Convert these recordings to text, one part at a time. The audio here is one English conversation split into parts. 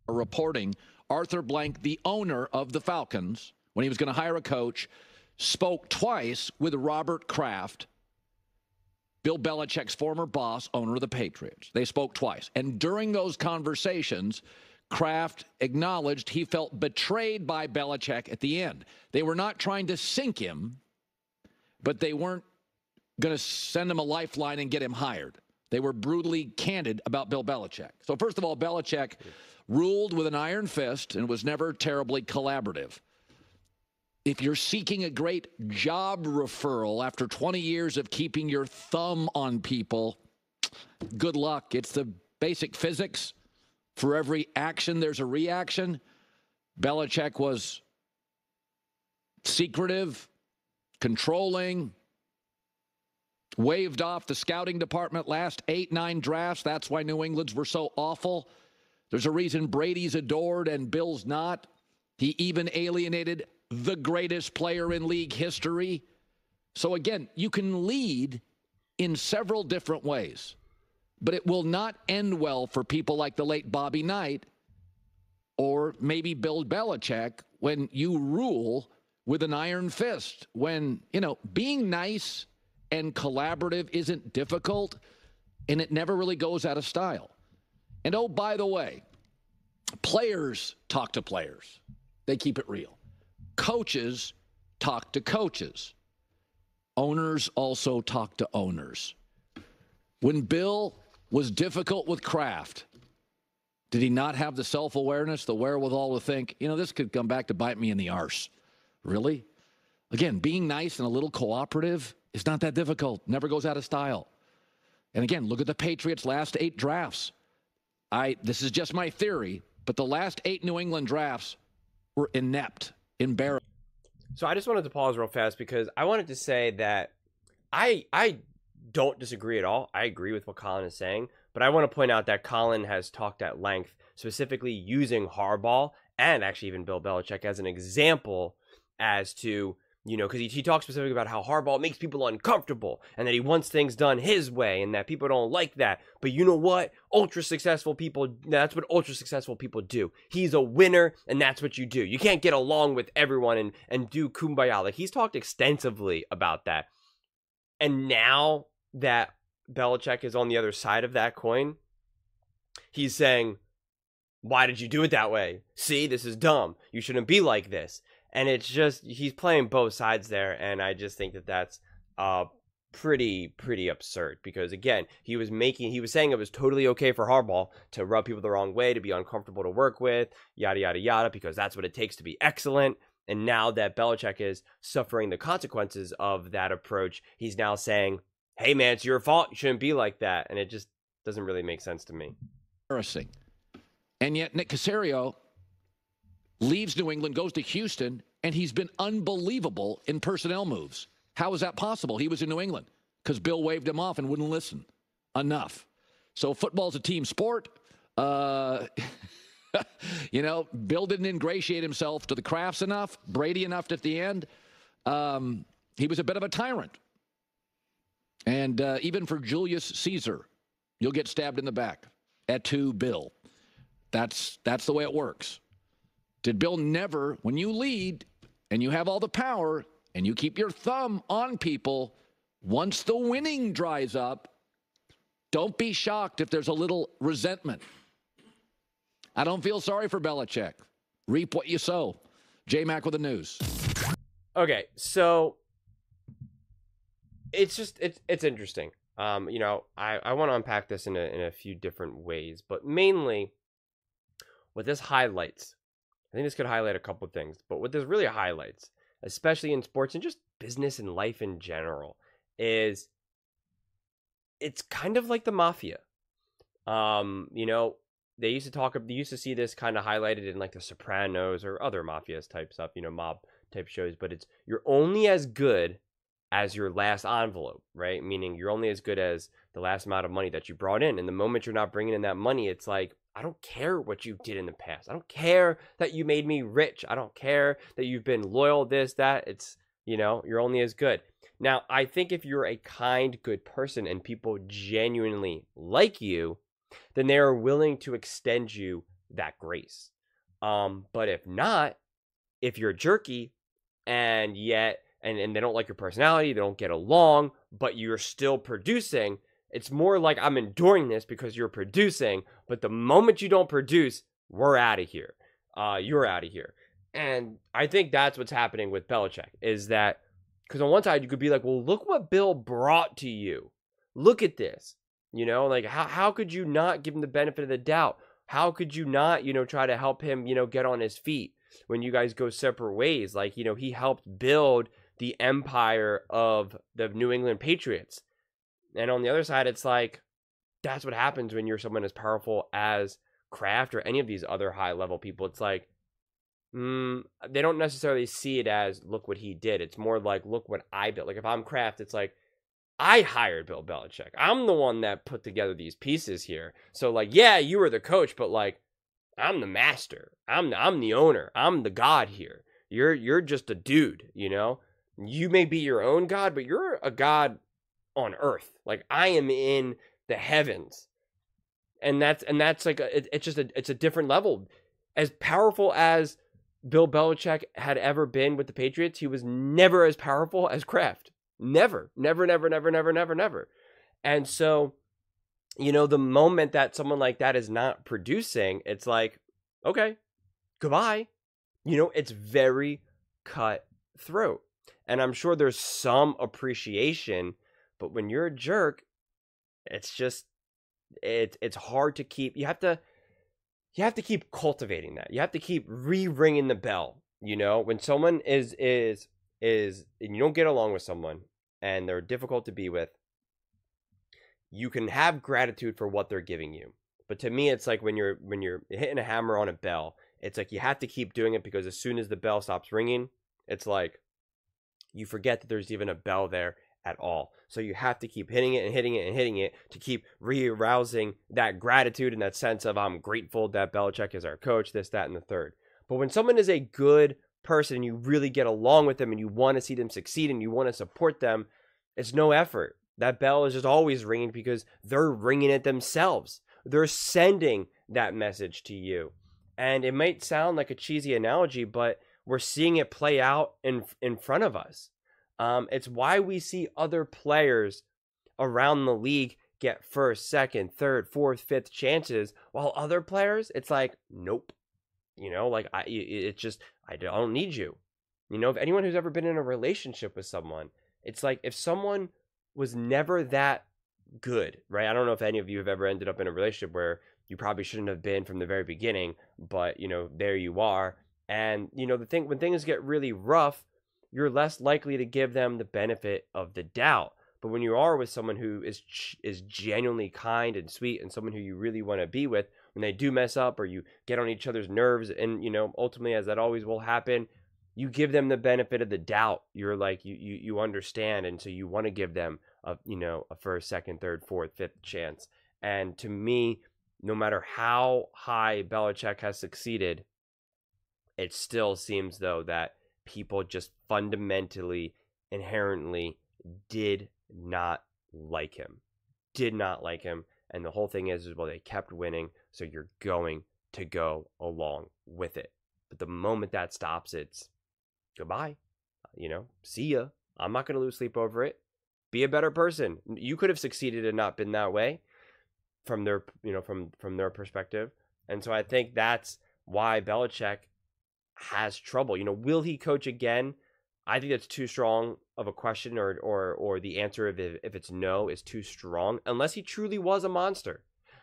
reporting Arthur Blank, the owner of the Falcons, when he was going to hire a coach, spoke twice with Robert Kraft, Bill Belichick's former boss, owner of the Patriots. They spoke twice. And during those conversations, Kraft acknowledged he felt betrayed by Belichick at the end. They were not trying to sink him, but they weren't going to send him a lifeline and get him hired. They were brutally candid about Bill Belichick. So first of all, Belichick ruled with an iron fist and was never terribly collaborative. If you're seeking a great job referral after 20 years of keeping your thumb on people, good luck. It's the basic physics. For every action, there's a reaction. Belichick was secretive, controlling, waved off the scouting department last 8-9 drafts. That's why New England's were so awful. There's a reason Brady's adored and Bill's not. He even alienated the greatest player in league history. So again, you can lead in several different ways, but it will not end well for people like the late Bobby Knight or maybe Bill Belichick when you rule with an iron fist. When, being nice and collaborative isn't difficult, and it never really goes out of style. And oh, by the way, players talk to players. They keep it real. Coaches talk to coaches. Owners also talk to owners. When Bill was difficult with Kraft, did he not have the self-awareness, the wherewithal to think, this could come back to bite me in the arse? Really? Again, being nice and a little cooperative is not that difficult. Never goes out of style. And again, look at the Patriots' last 8 drafts. This is just my theory, but the last 8 New England drafts were inept, embarrassing. So I just wanted to pause real fast because I wanted to say that I don't disagree at all. I agree with what Colin is saying, but I want to point out that Colin has talked at length, specifically using Harbaugh and actually even Bill Belichick as an example as to, because he talks specifically about how Harbaugh makes people uncomfortable and that he wants things done his way and that people don't like that. But you know what? That's what ultra successful people do. He's a winner, and that's what you do. You can't get along with everyone and do kumbaya. Like, he's talked extensively about that. And now that Belichick is on the other side of that coin, he's saying, why did you do it that way? See, this is dumb. You shouldn't be like this. And it's just, he's playing both sides there, and I just think that that's pretty absurd. Because again, he was saying it was totally okay for Harbaugh to rub people the wrong way, to be uncomfortable to work with, yada yada yada, because that's what it takes to be excellent. And now that Belichick is suffering the consequences of that approach, he's now saying, "Hey man, it's your fault. You shouldn't be like that." And it just doesn't really make sense to me. Embarrassing. And yet Nick Caserio leaves New England, goes to Houston, and he's been unbelievable in personnel moves. How is that possible? He was in New England because Bill waved him off and wouldn't listen enough. So football's a team sport. Bill didn't ingratiate himself to the Crafts enough, Brady enough at the end. He was a bit of a tyrant. And even for Julius Caesar, you'll get stabbed in the back. Et tu, Bill. That's the way it works. Did Bill never, when you lead and you have all the power and you keep your thumb on people, once the winning dries up, don't be shocked if there's a little resentment. I don't feel sorry for Belichick. Reap what you sow. J-Mac with the news. Okay, so it's interesting. I want to unpack this in a few different ways, but mainly what this highlights, I think this could highlight a couple of things, but what this really highlights, especially in sports and just business and life in general, is it's kind of like the mafia. They used to see this kind of highlighted in like The Sopranos or other mafias type stuff, mob type shows, but it's, you're only as good as your last envelope, right? Meaning you're only as good as the last amount of money that you brought in. And the moment you're not bringing in that money, it's like, I don't care what you did in the past. I don't care that you made me rich. I don't care that you've been loyal, this, that. It's, you're only as good. Now, I think if you're a kind, good person and people genuinely like you, then they are willing to extend you that grace. But if not, if you're jerky and yet and they don't like your personality, they don't get along, but you're still producing, it's more like I'm enduring this because you're producing, but the moment you don't produce, we're out of here. You're out of here. And I think that's what's happening with Belichick, is that, because on one side you could be like, well, look what Bill brought to you. Look at this. You know, like how could you not give him the benefit of the doubt? How could you not, try to help him, get on his feet when you guys go separate ways? Like, he helped build the empire of the New England Patriots. And on the other side, it's like, that's what happens when you're someone as powerful as Kraft or any of these other high level people. It's like, they don't necessarily see it as, look what he did. It's more like, look what I built. Like if I'm Kraft, it's like, I hired Bill Belichick. I'm the one that put together these pieces here. So like, yeah, you were the coach, but like, I'm the master. I'm the owner. I'm the god here. You're just a dude, You may be your own god, but you're a god on earth. Like I am in the heavens. And that's like it's a different level. As powerful as Bill Belichick had ever been with the Patriots, he was never as powerful as Kraft. Never. And so, the moment that someone like that is not producing, it's like, okay, goodbye. It's very cutthroat. And I'm sure there's some appreciation, but when you're a jerk, it's just, it's hard to keep. You have to keep cultivating that. You have to keep ringing the bell. When someone is and you don't get along with someone and they're difficult to be with, you can have gratitude for what they're giving you. But to me, it's like when you're hitting a hammer on a bell, it's like you have to keep doing it, because as soon as the bell stops ringing, it's like you forget that there's even a bell there at all. So you have to keep hitting it and hitting it and hitting it to keep re-arousing that gratitude and that sense of, I'm grateful that Belichick is our coach, this, that, and the third. But when someone is a good person and you really get along with them and you want to see them succeed and you want to support them, it's no effort. That bell is just always ringing because they're ringing it themselves. They're sending that message to you. And it might sound like a cheesy analogy, but we're seeing it play out in front of us. It's why we see other players around the league get first, second, third, fourth, fifth chances, while other players, it's like, nope. I don't need you. If anyone who's ever been in a relationship with someone, it's like if someone was never that good, right? I don't know if any of you have ever ended up in a relationship where you probably shouldn't have been from the very beginning, but there you are. And when things get really rough, you're less likely to give them the benefit of the doubt. But when you are with someone who is genuinely kind and sweet and someone who you really want to be with, when they do mess up or you get on each other's nerves and, ultimately, as that always will happen, you give them the benefit of the doubt. You're like, you understand. And so you want to give them a first, second, third, fourth, fifth chance. And to me, no matter how high Belichick has succeeded, it still seems though that people just fundamentally, inherently did not like him. And the whole thing is well, they kept winning, so you're going to go along with it. But the moment that stops, it's goodbye. See ya. I'm not going to lose sleep over it. Be a better person. You could have succeeded and not been that way from their, from their perspective. And so I think that's why Belichick has trouble. Will he coach again? I think that's too strong of a question, or the answer if it's no is too strong, unless he truly was a monster.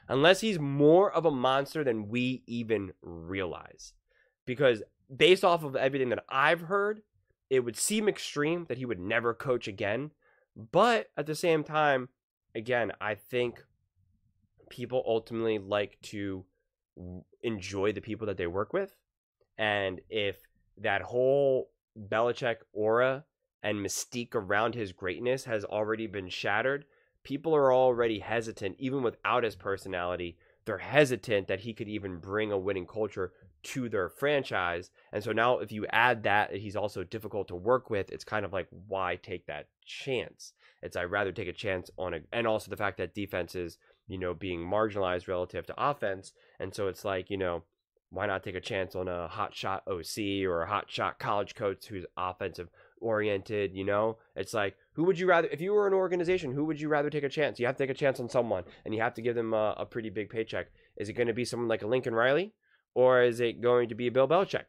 Unless he's more of a monster than we even realize. Because based off of everything that I've heard, it would seem extreme that he would never coach again. But at the same time, again, I think people ultimately like to enjoy the people that they work with. And if that whole Belichick aura and mystique around his greatness has already been shattered, people are already hesitant, even without his personality. They're hesitant that he could even bring a winning culture to their franchise. And so now if you add that he's also difficult to work with, it's kind of like, why take that chance? I'd rather take a chance on and also the fact that defense is, being marginalized relative to offense. And so it's like, Why not take a chance on a hot shot OC or a hot shot college coach who's offensive oriented? You know, it's like, who would you rather, if you were an organization, who would you rather take a chance? You have to take a chance on someone, and you have to give them a pretty big paycheck. Is it going to be someone like a Lincoln Riley, or is it going to be a Bill Belichick?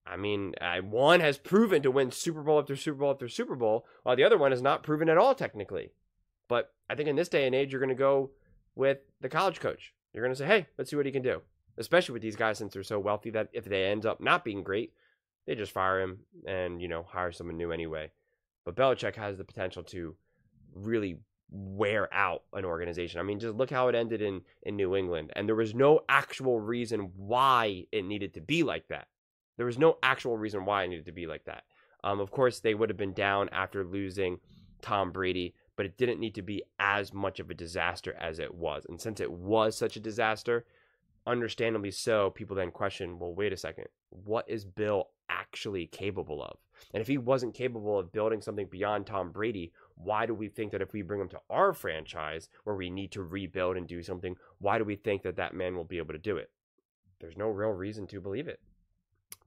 I mean, one has proven to win Super Bowl after Super Bowl after Super Bowl, while the other one has not proven at all technically. But I think in this day and age, you're going to go with the college coach. You're going to say, hey, let's see what he can do. Especially with these guys, since they're so wealthy that if they end up not being great, they just fire him and, you know, hire someone new anyway. But Belichick has the potential to really wear out an organization. I mean, just look how it ended in New England. And there was no actual reason why it needed to be like that. There was no actual reason why it needed to be like that. Of course, they would have been down after losing Tom Brady, but it didn't need to be as much of a disaster as it was. And since it was such a disaster, understandably so, people then question, well, wait a second, what is Bill actually capable of? And if he wasn't capable of building something beyond Tom Brady, why do we think that if we bring him to our franchise where we need to rebuild and do something, why do we think that that man will be able to do it? There's no real reason to believe it.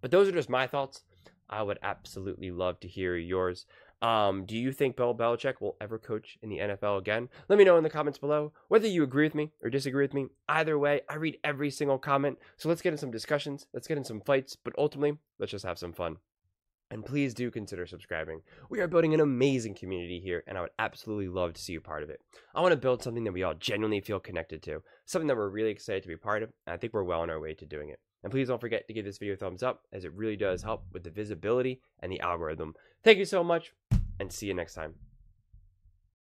But those are just my thoughts. I would absolutely love to hear yours. Do you think Bill Belichick will ever coach in the NFL again? Let me know in the comments below whether you agree with me or disagree with me. Either way, I read every single comment. So let's get in some discussions. Let's get in some fights. But ultimately, let's just have some fun. And please do consider subscribing. We are building an amazing community here, and I would absolutely love to see you part of it. I want to build something that we all genuinely feel connected to, something that we're really excited to be part of, and I think we're well on our way to doing it. And please don't forget to give this video a thumbs up, as it really does help with the visibility and the algorithm. Thank you so much, and see you next time.